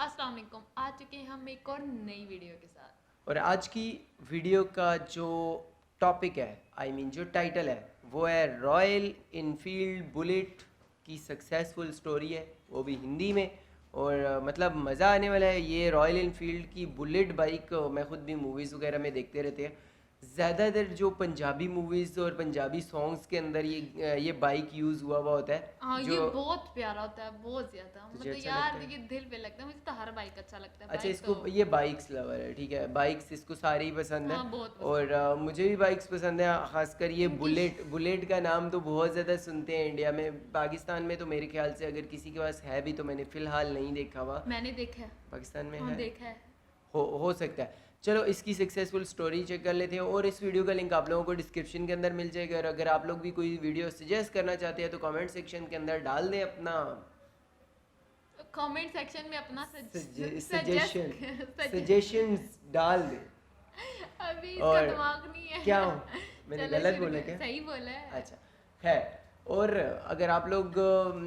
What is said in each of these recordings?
अस्सलाम वालेकुम। आ चुके हैं हम एक और नई वीडियो के साथ। और आज की वीडियो का जो टॉपिक है जो टाइटल है वो है रॉयल इनफील्ड बुलेट की सक्सेसफुल स्टोरी है, वो भी हिंदी में। और मतलब मज़ा आने वाला है। ये रॉयल इनफील्ड की बुलेट बाइक मैं ख़ुद भी मूवीज़ वगैरह में देखते रहते हैं। ज़्यादातर जो पंजाबी मूवीज़ और पंजाबी सॉन्ग्स के अंदर ये बाइक यूज़ हुआ होता है। हाँ, जो ये बहुत प्यारा होता है, बहुत ज्यादा। तुझे मतलब अच्छा यार लगता है? ये दिल पे लगता है। मुझे तो हर बाइक अच्छा लगता है। अच्छा, बाइक इसको तो ये बाइक्स लवर है, ठीक है। बाइक्स इसको सारी ही पसंद है। हाँ, बहुत पसंद और मुझे भी बाइक्स पसंद है, खासकर ये इनकी बुलेट का नाम तो बहुत ज़्यादा सुनते हैं इंडिया में। पाकिस्तान में तो मेरे ख्याल से अगर किसी के पास है भी तो मैंने फ़िलहाल नहीं देखा हुआ। मैंने देखा है। पाकिस्तान में हाँ, है, देखा है। हो सकता है। चलो इसकी सक्सेसफुल स्टोरी चेक कर लेते हैं। और इस वीडियो का लिंक आप लोगों को डिस्क्रिप्शन के अंदर मिल जाएगा। और अगर आप लोग भी कोई वीडियो सजेस्ट करना चाहते हैं तो कमेंट सेक्शन के अंदर डाल दें अपना कमेंट सेक्शन में अपना सजेशन सजेस्ट सजेशंस डाल दें। अभी इसका और दिमाग नहीं है। क्या हो? मैंने चलो गलत शुरू बोला कर। क्या? सही बोला है। अच्छा, खैर। और अगर आप लोग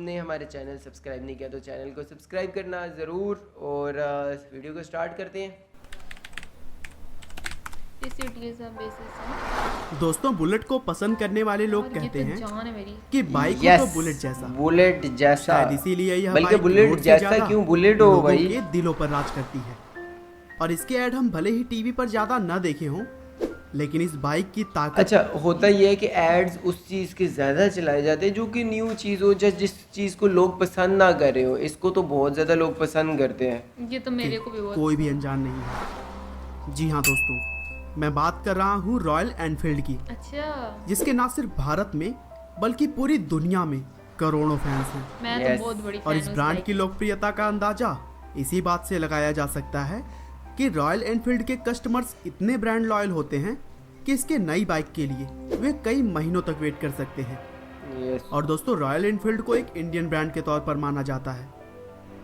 ने हमारे चैनल सब्सक्राइब नहीं किया तो चैनल को सब्सक्राइब करना ज़रूर। और वीडियो को स्टार्ट करते हैं। दोस्तों, बुलेट को पसंद करने वाले लोग कहते हैं जान है मेरी। कि बाइक हो यस, तो बुलेट जैसा। बुलेट जैसा। शायद इसीलिए यह बल्कि बाइक बुलेट रोड से जैसा ज्यादा क्यों, बुलेट हो लोगों भाई। के दिलों पर राज करती है। और इसके ऐड हम भले ही टीवी पर ज्यादा न देखे हों, लेकिन इस बाइक की ताकत। अच्छा, होता ये है कि एड्स उस चीज़ के ज़्यादा चलाए जाते हैं जो कि न्यू चीज़ हो, जिस चीज़ को लोग पसंद ना कर रहे हो। इसको तो बहुत ज़्यादा लोग पसंद करते हैं। ये तो मेरे को भी बहुत कोई भी अनजान नहीं है। जी हाँ दोस्तों, मैं बात कर रहा हूँ रॉयल एनफील्ड की, अच्छा। जिसके न सिर्फ भारत में बल्कि पूरी दुनिया में करोड़ों फैंस हैं। मैं Yes. तो बहुत बड़ी और fan इस हूँ ब्रांड बाइक की लोकप्रियता का अंदाजा इसी बात से लगाया जा सकता है कि रॉयल एनफील्ड के कस्टमर्स इतने ब्रांड लॉयल होते हैं कि इसके नई बाइक के लिए वे कई महीनों तक वेट कर सकते हैं। यस। और दोस्तों, रॉयल एनफील्ड को एक इंडियन ब्रांड के तौर पर माना जाता है,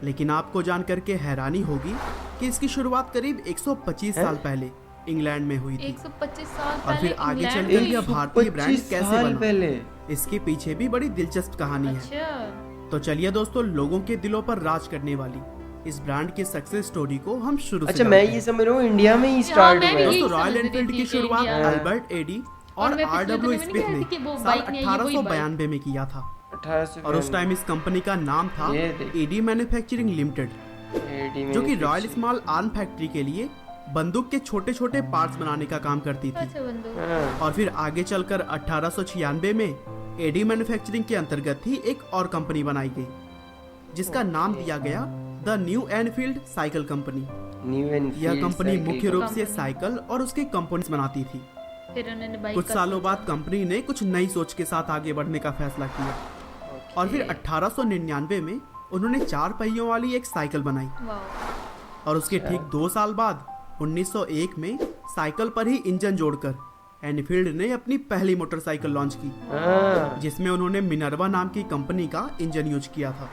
लेकिन आपको जानकर के हैरानी होगी कि इसकी शुरुआत करीब 125 साल पहले इंग्लैंड में हुई थी। 125 साल और पहले फिर आगे इंग्लैंड चलकर में? यह भारतीय ब्रांड 25 कैसे साल बना, पहले। इसके पीछे भी बड़ी दिलचस्प कहानी है। अच्छा। तो चलिए दोस्तों, लोगों के दिलों पर राज करने वाली इस ब्रांड की सक्सेस स्टोरी को हम शुरू से अच्छा, मैं जानते ये हैं। समझ रहा हूँ इंडिया में ही स्टार्ट मैं हुआ भी है। यही दोस्तों, रॉयल समझ रही एनफील्ड थी की कि शुरुआत इंडिया। अल्बर्ट एडी और मैं पिछले आर.डब्ल्यू. दिनों में नहीं स्मिथ कह ने रही थी कि वो साल बाइक नहीं है, ये वही 1892 में किया था। 1892 और उस टाइम इस कंपनी का नाम था ये देख। एडी मैन्युफैक्चरिंग लिमिटेड, जो कि रॉयल स्मॉल आर्म फैक्ट्री के लिए बंदूक के छोटे छोटे पार्ट्स बनाने का काम करती थी। अच्छा बंदूक। हाँ। और फिर आगे चलकर 1896 में एडी मैन्युफैक्चरिंग के अंतर्गत ही एक और कंपनी बनाई गई, जिसका नाम दिया गया the new Enfield cycle company. New Enfield यह कंपनी साइकिल मुख्य रूप से कंपनी। साइकिल और उसके कंपोनेंट्स बनाती थी। फिर उन्होंने बाइक कुछ का सालों सोचा। बाद कंपनी ने कुछ नई सोच के साथ आगे बढ़ने का फैसला किया, और फिर 1899 में उन्होंने 4 पहियों वाली एक साइकिल बनाई। वाह। और उसके ठीक 2 साल बाद 1901 में साइकिल पर ही इंजन जोड़कर एनफील्ड ने अपनी पहली मोटरसाइकिल लॉन्च की, हाँ। जिसमें उन्होंने मिनर्वा नाम की कंपनी का इंजन यूज किया था।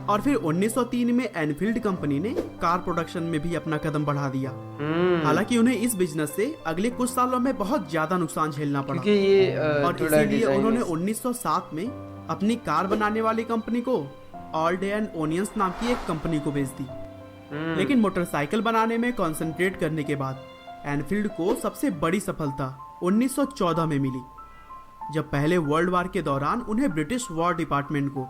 और फिर 1903 में एनफील्ड कंपनी ने कार प्रोडक्शन में भी अपना कदम बढ़ा दिया। हालांकि उन्हें इस बिजनेस से अगले कुछ सालों में बहुत ज्यादा नुकसान झेलना पड़ा, क्योंकि ये और थोड़ा इसीलिए डिजाइन उन्होंने 1907 में अपनी कार बनाने वाली कंपनी को ऑल डे एंड ओनियंस नाम की एक कंपनी को बेच दी। लेकिन मोटरसाइकिल बनाने में कंसंट्रेट करने के बाद एनफील्ड को सबसे बड़ी सफलता 1914 में मिली, जब पहले वर्ल्ड वार के दौरान उन्हें ब्रिटिश वॉर डिपार्टमेंट को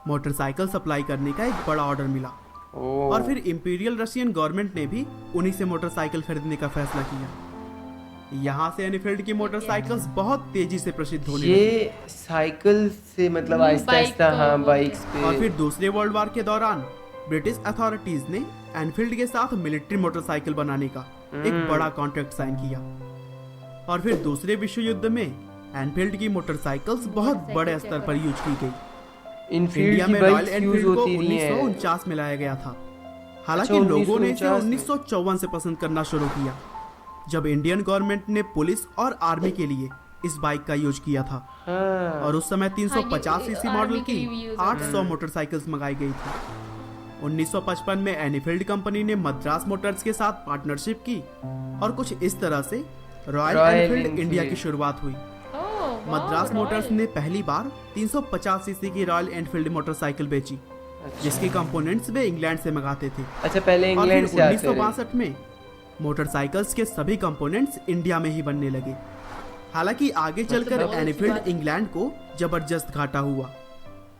मोटरसाइकिल सप्लाई करने का एक बड़ा ऑर्डर मिला। और फिर इंपीरियल रशियन गवर्नमेंट ने भी उन्हीं से मोटरसाइकिल खरीदने का फैसला किया। यहाँ से एनफील्ड की मोटरसाइकिल्स बहुत तेजी से प्रसिद्ध होने लगी। ये साइकिल से मतलब न्यू आहिस्ता बाइक आहिस्ता, को हाँ, बोलते बाइक्स पे। और फिर दूसरे वर्ल्ड वार के दौरान ब्रिटिश अथॉरिटीज ने एनफील्ड के साथ मिलिट्री मोटरसाइकिल बनाने का एक बड़ा कॉन्ट्रैक्ट साइन किया। और फिर दूसरे विश्व युद्ध में एनफील्ड की मोटरसाइकिल्स बहुत बड़े स्तर पर यूज की गई। इनफील्ड इंडिया की में रॉयल बाइक्स यूज एनफील्ड को होती रही हैं। 1949 में लाया गया था। हालांकि अच्छा, लोगों ने इसे 1949 में। 1954 से पसंद करना शुरू किया, जब इंडियन गवर्नमेंट ने पुलिस और आर्मी के लिए इस बाइक का यूज किया था। हाँ। और उस समय 350 सीसी आर्मी मॉडल के की लिए भी use होता 800 मोटरसाइकिल्स मंगाई गई थी। 1955 में एनफील्ड कंपनी ने मद्रास मोटर्स के साथ पार्टनरशिप की, और कुछ इस तरह से royal royal Enfield Enfield India की शुरुआत हुई। ओह, वाह, मद्रास मोटर्स रॉयल। ने पहली बार 350 सीसी की रॉयल एनफील्ड मोटरसाइकिल बेची, जिसके कंपोनेंट्स वे इंग्लैंड से मंगाते थे। अच्छा, पहले और इंग्लैंड फिर से आते रहे। 1962 में मोटरसाइकिल्स के सभी कंपोनेंट्स इंडिया में ही बनने लगे। हालांकि आगे चलकर बहुत अच्छी एनफील्ड बात है। इंग्लैंड को जबरदस्त घाटा हुआ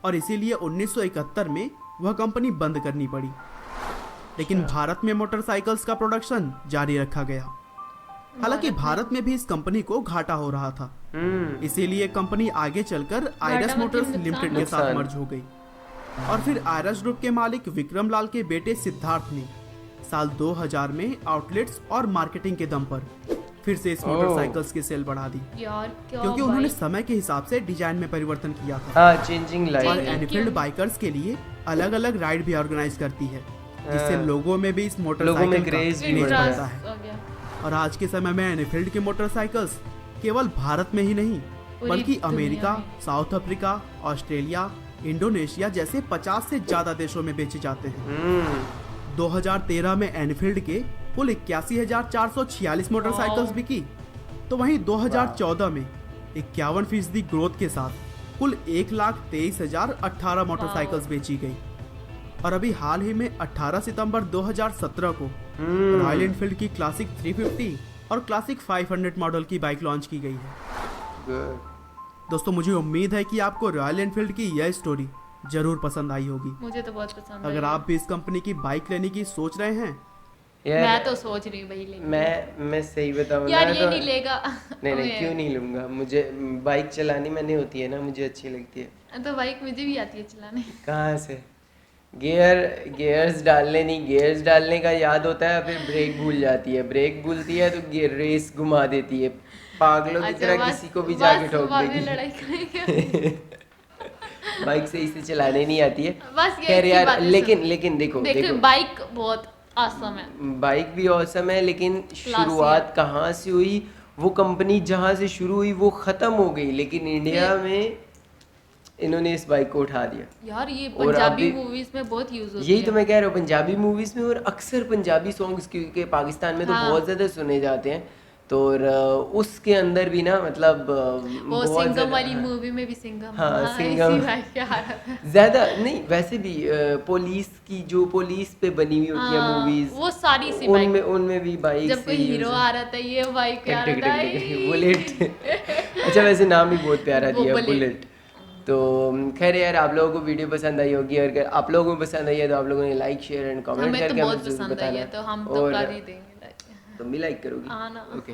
और इसीलिए 1971 में वह कंपनी बंद करनी पड़ी। लेकिन भारत में मोटरसाइकिल्स का प्रोडक्शन जारी रखा गया। हालांकि भारत में भी इस कंपनी को घाटा हो रहा था, इसीलिए कंपनी आगे चलकर आयरस मतलब मोटर्स नुकसान। लिमिटेड के साथ नुकसान। मर्ज हो गई। और फिर आयरस ग्रुप के मालिक विक्रम लाल के बेटे सिद्धार्थ ने साल 2000 में आउटलेट्स और मार्केटिंग के दम पर फिर से इस मोटरसाइकिल्स की सेल बढ़ा दी, यार क्या क्योंकि उन्होंने बाइक। समय के हिसाब से डिजाइन में परिवर्तन किया था। हाँ, चेंजिंग और लाइफ। एनफील्ड बाइकर्स के लिए अलग अलग राइड भी ऑर्गेनाइज करती है, जिससे लोगों में भी इस लोगों में मोटरसाइकिल का क्रेज भी क्रेज बढ़ता बढ़ता है। हो गया। और आज के समय में एनफील्ड के मोटरसाइकिल्स केवल भारत में ही नहीं बल्कि दुनिया अमेरिका, में। साउथ अफ्रीका, ऑस्ट्रेलिया, इंडोनेशिया जैसे 50 से ज्यादा देशों में बेचे जाते हैं। 2013 में एनफील्ड के कुल 81,446 मोटरसाइकिल्स बिकी, तो वहीं 2014 में 51% ग्रोथ के साथ कुल 1,23,018 मोटरसाइकिल्स बेची गई। और अभी हाल ही में 18 सितंबर 2017 को रॉयल एनफील्ड की क्लासिक 350 और क्लासिक 500 मॉडल की बाइक लॉन्च की गई है। दोस्तों, मुझे उम्मीद है कि आपको रॉयल एनफील्ड की यह स्टोरी जरूर पसंद आई होगी। मुझे तो बहुत पसंद अगर आई। आप भी इस कंपनी की बाइक लेने की सोच रहे हैं मैं तो सोच रही हूँ भाई लेने की। मैं सही बताऊँ यार ना ये तो नहीं लेगा। नहीं नहीं, क्यों नहीं लूंगा। मुझे बाइक चलानी मैंने होती है ना, मुझे अच्छी लगती है। तो बाइक मुझे भी आती है चलाने। कहाँ से? गियर्स डालने का याद होता है, फिर ब्रेक भूल जाती है, ब्रेक भूलती है तो गियर रेस घुमा देती है, पागलों की तरह किसी को भी जाके ठोक बाद में देगी। लड़ाई करेंगे। बाइक सही से चलाने नहीं आती है। बस ये खैर अच्छी यार, बात है। लेकिन देखो बाइक बहुत आसम है। बाइक भी औसम है, लेकिन शुरुआत कहाँ से हुई? वो कंपनी जहाँ से शुरू हुई वो खत्म हो गई, लेकिन इंडिया में इन्होंने इस बाइक को उठा दिया। यार ये और पंजाबी अभी- मूवीज में बहुत यूज होती यही है। तो मैं कह रहा हूँ, पंजाबी मूवीज में, और अक्सर पंजाबी सॉन्ग्स क्योंकि पाकिस्तान में तो हाँ। बहुत ज्यादा सुने जाते हैं, तो और उसके अंदर भी ना मतलब वो बहुत सिंघम ज्यादा- वाली मूवी में भी सिंघम। हाँ, हाँ, सिंघम। इसी बाइक के आ रहा था। ज्यादा नहीं, वैसे भी पुलिस की जो पुलिस पे बनी हुई होती है हाँ, मूवीज, वो सारी सी उनमें भी बाइक जब कोई हीरो आ रहा था ये बाइक आ रहा था बुलेट। अच्छा, वैसे नाम भी बहुत प्यारा वो दिया, बुलेट। बुलेट। तो खैर यार, आप लोगों को वीडियो पसंद आई होगी, और अगर आप लोगों को पसंद आई है तो आप लोगों ने लाइक, शेयर एंड कमेंट हमें तो करके बहुत हमें जरूर पसंद आई है, बताना। तो हम तो और कर ही देंगे like। तुम भी लाइक करोगी? हाँ ना। ओके,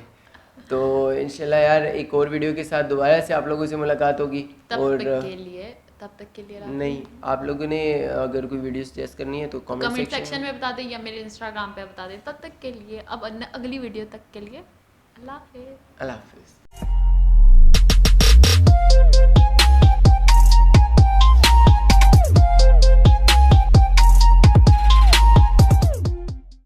तो इंशाल्लाह यार एक और वीडियो के साथ दोबारा से आप लोगों से मुलाकात होगी। तब और तक के लिए नहीं, आप लोगों ने अगर कोई वीडियो सजेस्ट करनी है तो कमेंट कमेंट सेक्शन में बता दें या मेरे इंस्टाग्राम पे बता दें। तब तक के लिए, अब अगली वीडियो तक के लिए अल्लाह हाफिज़। अल्लाह हाफिज़।